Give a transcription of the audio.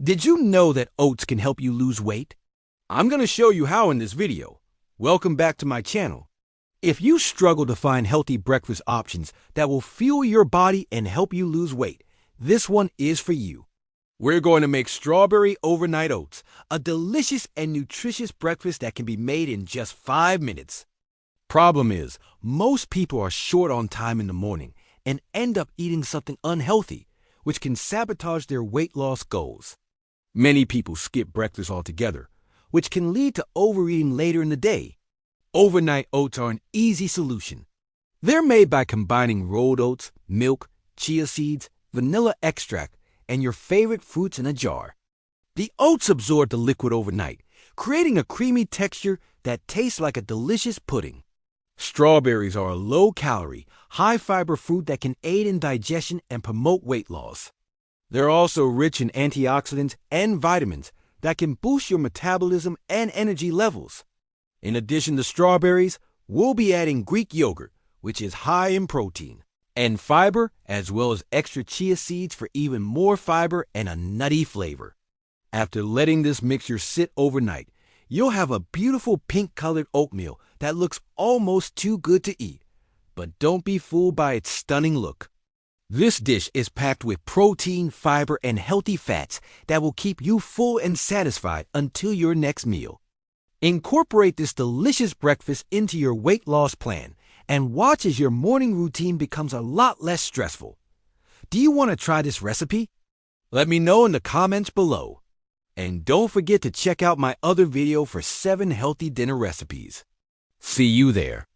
Did you know that oats can help you lose weight? I'm going to show you how in this video. Welcome back to my channel. If you struggle to find healthy breakfast options that will fuel your body and help you lose weight, this one is for you. We're going to make strawberry overnight oats, a delicious and nutritious breakfast that can be made in just 5 minutes. Problem is, most people are short on time in the morning and end up eating something unhealthy, which can sabotage their weight loss goals. Many people skip breakfast altogether, which can lead to overeating later in the day. Overnight oats are an easy solution. They're made by combining rolled oats, milk, chia seeds, vanilla extract, and your favorite fruits in a jar. The oats absorb the liquid overnight, creating a creamy texture that tastes like a delicious pudding. Strawberries are a low-calorie, high-fiber fruit that can aid in digestion and promote weight loss. They're also rich in antioxidants and vitamins that can boost your metabolism and energy levels. In addition to strawberries, we'll be adding Greek yogurt, which is high in protein, and fiber, as well as extra chia seeds for even more fiber and a nutty flavor. After letting this mixture sit overnight, you'll have a beautiful pink-colored oatmeal that looks almost too good to eat. But don't be fooled by its stunning look. This dish is packed with protein, fiber, and healthy fats that will keep you full and satisfied until your next meal. Incorporate this delicious breakfast into your weight loss plan and watch as your morning routine becomes a lot less stressful. Do you want to try this recipe? Let me know in the comments below. And don't forget to check out my other video for 7 healthy dinner recipes. See you there.